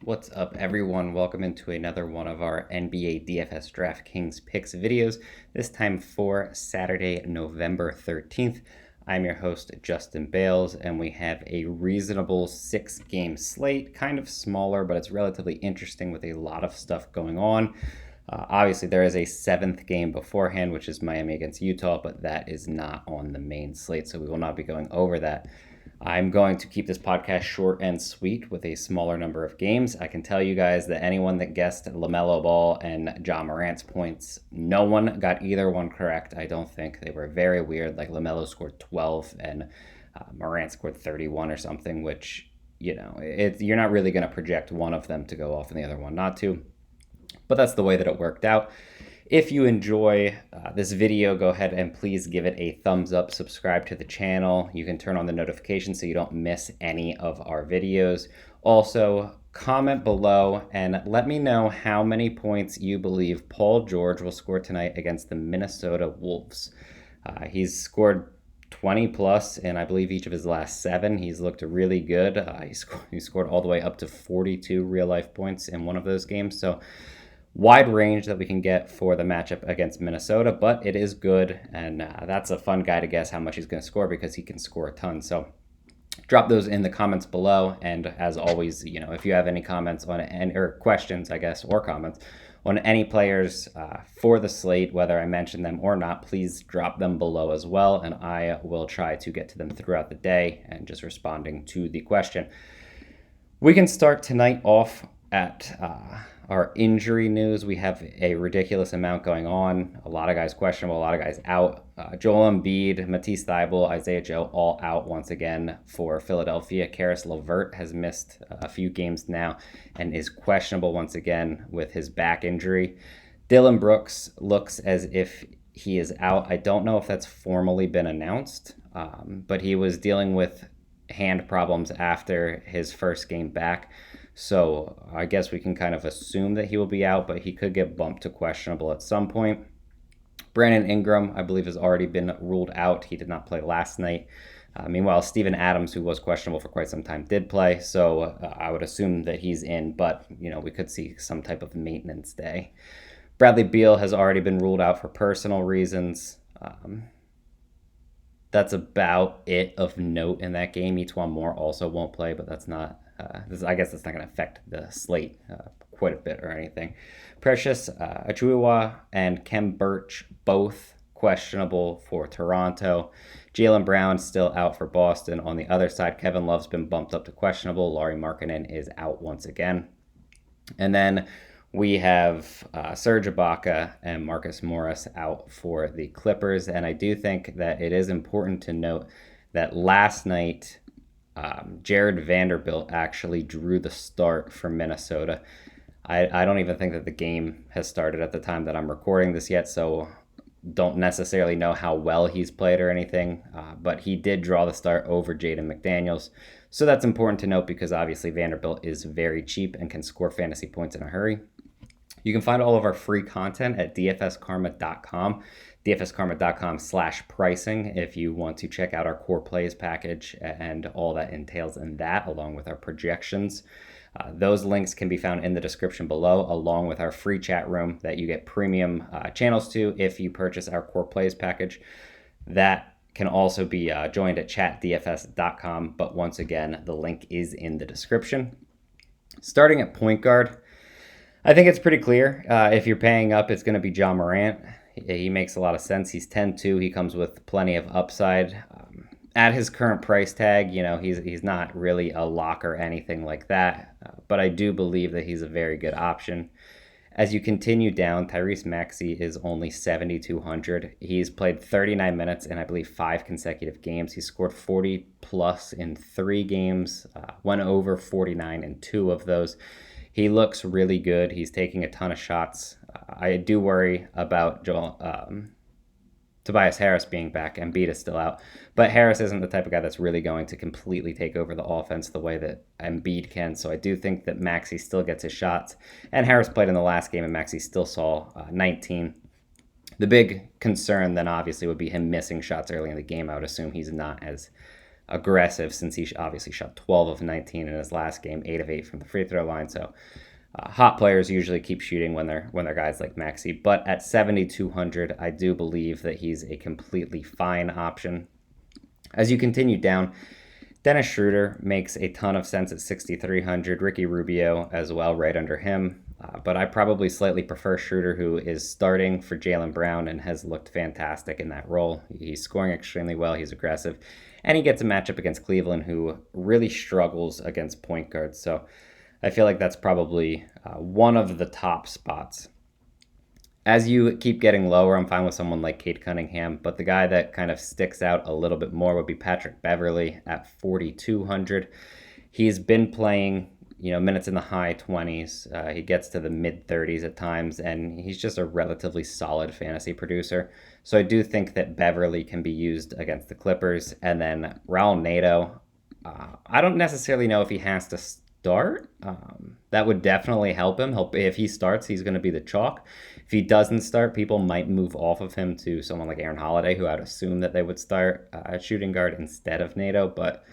What's up, everyone? Welcome into another one of our NBA DFS DraftKings Picks videos, this time for Saturday, November 13th. I'm your host, Justin Bales, and we have a reasonable 6-game slate, kind of smaller, but it's relatively interesting with a lot of stuff going on. Obviously, there is a 7th game beforehand, which is Miami against Utah, but that is not on the main slate, so we will not be going over that. I'm going to keep this podcast short and sweet with a smaller number of games. I can tell you guys that anyone that guessed LaMelo Ball and Ja Morant's points, no one got either one correct. I don't think. They were very weird. Like LaMelo scored 12 and Morant scored 31 or something, which, you're not really going to project one of them to go off and the other one not to. But that's the way that it worked out. If you enjoy this video, go ahead and please give it a thumbs up, subscribe to the channel. You can turn on the notifications so you don't miss any of our videos. Also, comment below and let me know how many points you believe Paul George will score tonight against the Minnesota Wolves. He's scored 20 plus in, I believe, each of his last 7. He's looked really good. He scored all the way up to 42 real-life points in one of those games. So wide range that we can get for the matchup against Minnesota, but it is good, and that's a fun guy to guess how much he's going to score because he can score a ton. So drop those in the comments below, and as always, if you have any comments on or questions, I guess, or comments on any players for the slate, whether I mention them or not, please drop them below as well, and I will try to get to them throughout the day and just responding to the question. We can start tonight off at our injury news. We have a ridiculous amount going on. A lot of guys questionable, a lot of guys out. Joel Embiid, Matisse Thybulle, Isaiah Joe all out once again for Philadelphia. Karis LeVert has missed a few games now and is questionable once again with his back injury. Dillon Brooks looks as if he is out. I don't know if that's formally been announced, but he was dealing with hand problems after his first game back. So I guess we can kind of assume that he will be out, but he could get bumped to questionable at some point. Brandon Ingram, I believe, has already been ruled out. He did not play last night. Meanwhile, Steven Adams, who was questionable for quite some time, did play. So I would assume that he's in, but, we could see some type of maintenance day. Bradley Beal has already been ruled out for personal reasons. That's about it of note in that game. Etuan Moore also won't play, but that's not... I guess that's not going to affect the slate quite a bit or anything. Precious Achiuwa and Kem Birch, both questionable for Toronto. Jaylen Brown still out for Boston. On the other side, Kevin Love's been bumped up to questionable. Lauri Markkanen is out once again. And then we have Serge Ibaka and Marcus Morris out for the Clippers. And I do think that it is important to note that last night, Jared Vanderbilt actually drew the start for Minnesota. I don't even think that the game has started at the time that I'm recording this yet, so don't necessarily know how well he's played or anything, but he did draw the start over Jaden McDaniels. So that's important to note because obviously Vanderbilt is very cheap and can score fantasy points in a hurry. You can find all of our free content at dfskarma.com, dfskarma.com/pricing if you want to check out our core plays package and all that entails in that, along with our projections. Those links can be found in the description below, along with our free chat room that you get premium channels to if you purchase our core plays package. That can also be joined at chatdfs.com, but once again, the link is in the description. Starting at point guard, I think it's pretty clear. If you're paying up, it's going to be Ja Morant. He makes a lot of sense. He's 10-2. He comes with plenty of upside. At his current price tag, he's not really a lock or anything like that. But I do believe that he's a very good option. As you continue down, Tyrese Maxey is only 7,200. He's played 39 minutes in, I believe, 5 consecutive games. He scored 40 plus in 3 games, went over 49 in 2 of those. He looks really good. He's taking a ton of shots. I do worry about Tobias Harris being back. Embiid is still out. But Harris isn't the type of guy that's really going to completely take over the offense the way that Embiid can. So I do think that Maxey still gets his shots. And Harris played in the last game, and Maxey still saw 19. The big concern then obviously would be him missing shots early in the game. I would assume he's not as aggressive since he obviously shot 12 of 19 in his last game, 8 of 8 from the free throw line. So hot players usually keep shooting when they're guys like Maxey. But at 7,200, I do believe that he's a completely fine option. As you continue down, Dennis Schroeder makes a ton of sense at 6,300. Ricky Rubio as well, right under him. But I probably slightly prefer Schroeder, who is starting for Jaylen Brown and has looked fantastic in that role. He's scoring extremely well. He's aggressive. And he gets a matchup against Cleveland, who really struggles against point guards. So I feel like that's probably one of the top spots. As you keep getting lower, I'm fine with someone like Cade Cunningham, but the guy that kind of sticks out a little bit more would be Patrick Beverley at 4,200. He's been playing, minutes in the high 20s. He gets to the mid 30s at times, and he's just a relatively solid fantasy producer. So I do think that Beverley can be used against the Clippers. And then Raul Neto, I don't necessarily know if he has to start. That would definitely help him. If he starts, he's going to be the chalk. If he doesn't start, people might move off of him to someone like Aaron Holiday, who I'd assume that they would start at shooting guard instead of Nato. But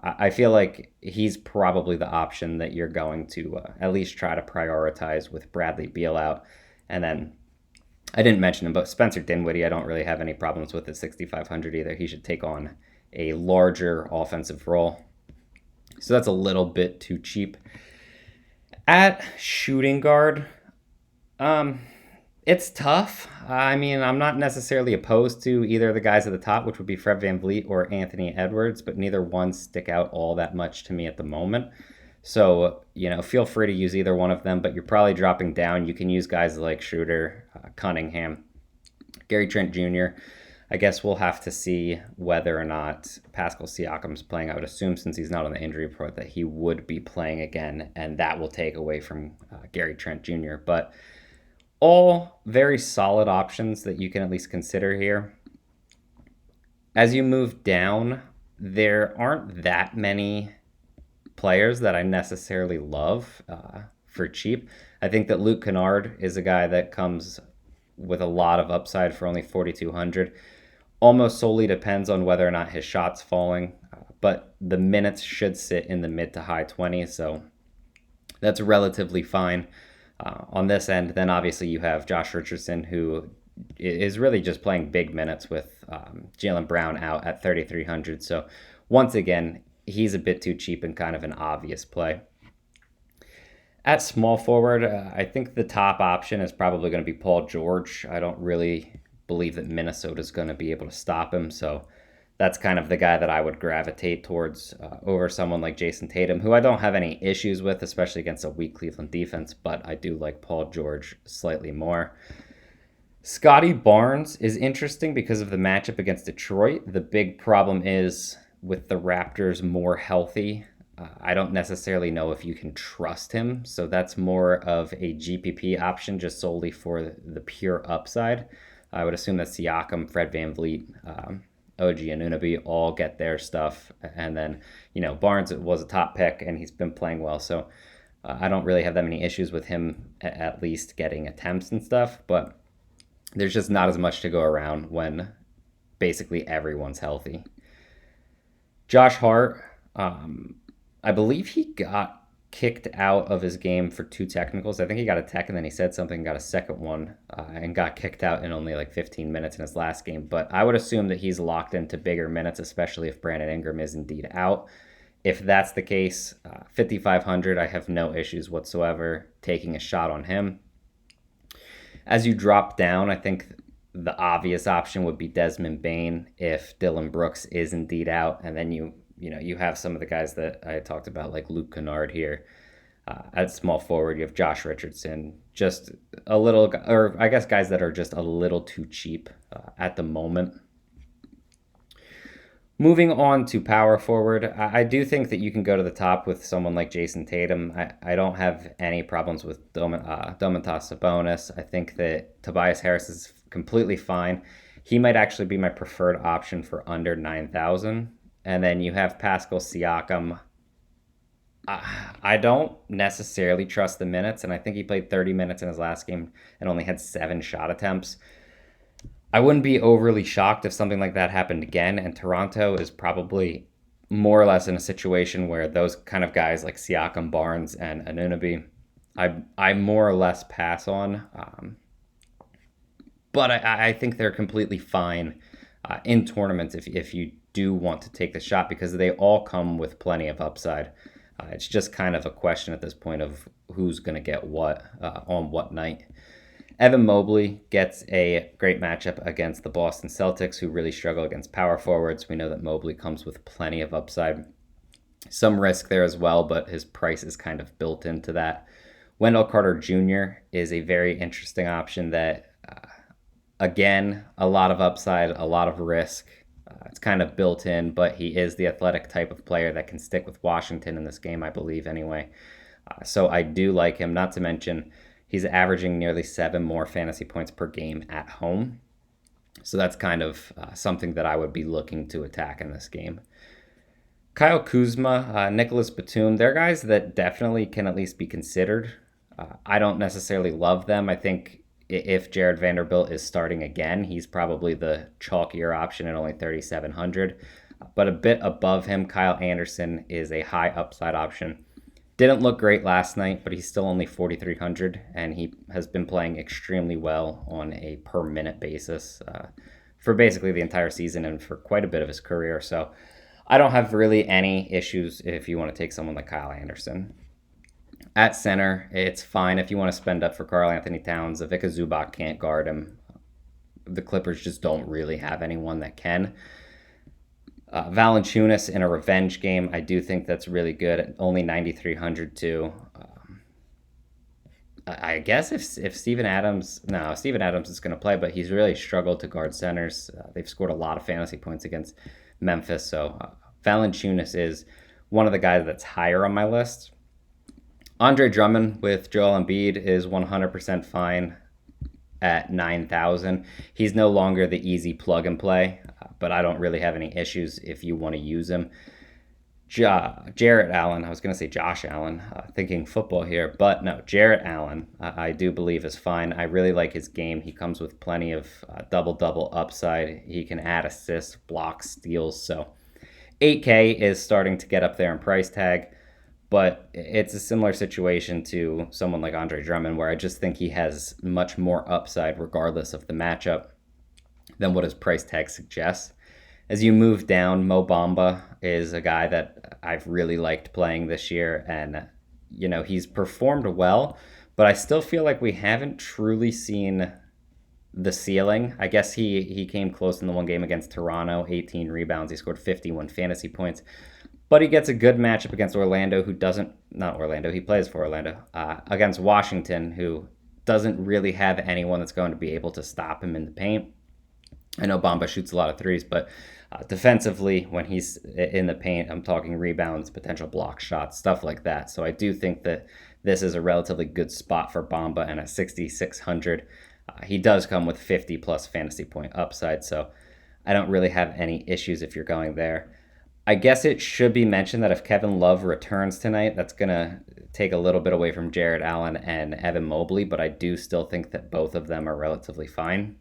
I feel like he's probably the option that you're going to at least try to prioritize with Bradley Beal out. And then I didn't mention him, but Spencer Dinwiddie, I don't really have any problems with at 6,500 either. He should take on a larger offensive role. So that's a little bit too cheap. At shooting guard, it's tough. I mean, I'm not necessarily opposed to either of the guys at the top, which would be Fred VanVleet or Anthony Edwards, but neither one stick out all that much to me at the moment. So, feel free to use either one of them, but you're probably dropping down. You can use guys like Schroeder, Cunningham, Gary Trent Jr. I guess we'll have to see whether or not Pascal Siakam's playing. I would assume, since he's not on the injury report, that he would be playing again, and that will take away from Gary Trent Jr. But all very solid options that you can at least consider here. As you move down, there aren't that many players that I necessarily love for cheap. I think that Luke Kennard is a guy that comes with a lot of upside for only 4,200. Almost solely depends on whether or not his shot's falling, but the minutes should sit in the mid to high 20s, so that's relatively fine. On this end, then obviously you have Josh Richardson, who is really just playing big minutes with Jaylen Brown out at 3,300. So once again, he's a bit too cheap and kind of an obvious play. At small forward, I think the top option is probably going to be Paul George. I don't really believe that Minnesota is going to be able to stop him, so that's kind of the guy that I would gravitate towards over someone like Jason Tatum, who I don't have any issues with, especially against a weak Cleveland defense, but I do like Paul George slightly more. Scotty Barnes is interesting because of the matchup against Detroit. The big problem is with the Raptors more healthy, I don't necessarily know if you can trust him, so that's more of a GPP option just solely for the pure upside. I would assume that Siakam, Fred VanVleet, OG Anunoby all get their stuff. And then, Barnes was a top pick and he's been playing well. So I don't really have that many issues with him at least getting attempts and stuff. But there's just not as much to go around when basically everyone's healthy. Josh Hart, I believe he got kicked out of his game for 2 technicals. I think he got a tech and then he said something, got a second one, and got kicked out in only like 15 minutes in his last game. But I would assume that he's locked into bigger minutes, especially if Brandon Ingram is indeed out. If that's the case, 5,500, I have no issues whatsoever taking a shot on him. As you drop down, I think the obvious option would be Desmond Bane if Dillon Brooks is indeed out, and then you have some of the guys that I talked about, like Luke Kennard here. At small forward, you have Josh Richardson, just a little, or I guess guys that are just a little too cheap at the moment. Moving on to power forward, I do think that you can go to the top with someone like Jason Tatum. I don't have any problems with Domantas Sabonis. I think that Tobias Harris is completely fine. He might actually be my preferred option for under 9,000. And then you have Pascal Siakam. I don't necessarily trust the minutes, and I think he played 30 minutes in his last game and only had 7 shot attempts. I wouldn't be overly shocked if something like that happened again, and Toronto is probably more or less in a situation where those kind of guys like Siakam, Barnes, and Anunoby, I more or less pass on. But I think they're completely fine in tournaments if you do want to take the shot, because they all come with plenty of upside. It's just kind of a question at this point of who's going to get what on what night. Evan Mobley gets a great matchup against the Boston Celtics, who really struggle against power forwards. We know that Mobley comes with plenty of upside. Some risk there as well, but his price is kind of built into that. Wendell Carter Jr. is a very interesting option that, again, a lot of upside, a lot of risk. It's kind of built in, but he is the athletic type of player that can stick with Washington in this game, I believe, anyway. So I do like him, not to mention he's averaging nearly 7 more fantasy points per game at home. So that's kind of something that I would be looking to attack in this game. Kyle Kuzma, Nicholas Batum, they're guys that definitely can at least be considered. I don't necessarily love them. I think if Jared Vanderbilt is starting again, he's probably the chalkier option at only 3,700. But a bit above him, Kyle Anderson is a high upside option. Didn't look great last night, but he's still only 4,300, and he has been playing extremely well on a per minute basis for basically the entire season and for quite a bit of his career. So I don't have really any issues if you want to take someone like Kyle Anderson. At center, it's fine if you want to spend up for Karl Anthony Towns. Ivica Zubac can't guard him. The Clippers just don't really have anyone that can. Valanciunas in a revenge game, I do think that's really good. At only 9,300 too. I guess if Steven Adams is going to play, but he's really struggled to guard centers. They've scored a lot of fantasy points against Memphis, so Valanciunas is one of the guys that's higher on my list. Andre Drummond with Joel Embiid is 100% fine at 9,000. He's no longer the easy plug and play, but I don't really have any issues if you want to use him. Jarrett Allen, I was going to say Josh Allen, thinking football here, but no, Jarrett Allen, I do believe is fine. I really like his game. He comes with plenty of double-double upside. He can add assists, blocks, steals, so 8K is starting to get up there in price tag. But it's a similar situation to someone like Andre Drummond, where I just think he has much more upside regardless of the matchup than what his price tag suggests. As you move down, Mo Bamba is a guy that I've really liked playing this year. And, he's performed well, but I still feel like we haven't truly seen the ceiling. I guess he came close in the one game against Toronto, 18 rebounds. He scored 51 fantasy points. But he gets a good matchup against Orlando, he plays for Orlando, against Washington, who doesn't really have anyone that's going to be able to stop him in the paint. I know Bamba shoots a lot of threes, but defensively, when he's in the paint, I'm talking rebounds, potential block shots, stuff like that. So I do think that this is a relatively good spot for Bamba, and at 6,600, he does come with 50 plus fantasy point upside, so I don't really have any issues if you're going there. I guess it should be mentioned that if Kevin Love returns tonight, that's going to take a little bit away from Jarrett Allen and Evan Mobley, but I do still think that both of them are relatively fine.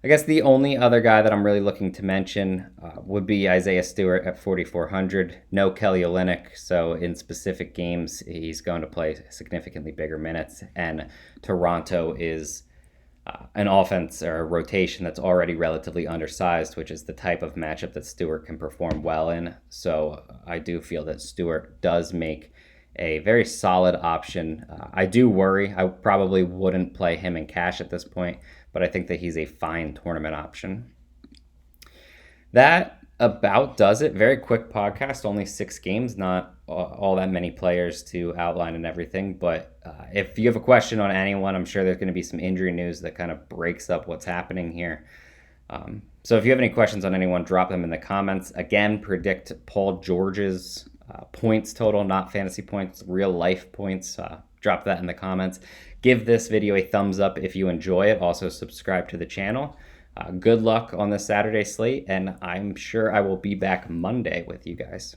I guess the only other guy that I'm really looking to mention would be Isaiah Stewart at 4,400. No Kelly Olynyk, so in specific games, he's going to play significantly bigger minutes, and Toronto is an offense or a rotation that's already relatively undersized, which is the type of matchup that Stewart can perform well in. So I do feel that Stewart does make a very solid option. I do worry. I probably wouldn't play him in cash at this point, but I think that he's a fine tournament option. That about does it. Very quick podcast, only 6 games, not all that many players to outline and everything. But if you have a question on anyone, I'm sure there's going to be some injury news that kind of breaks up what's happening here. So if you have any questions on anyone, drop them in the comments. Again, predict Paul George's points total, not fantasy points, real life points. Drop that in the comments. Give this video a thumbs up if you enjoy it. Also subscribe to the channel. Good luck on this Saturday slate, and I'm sure I will be back Monday with you guys.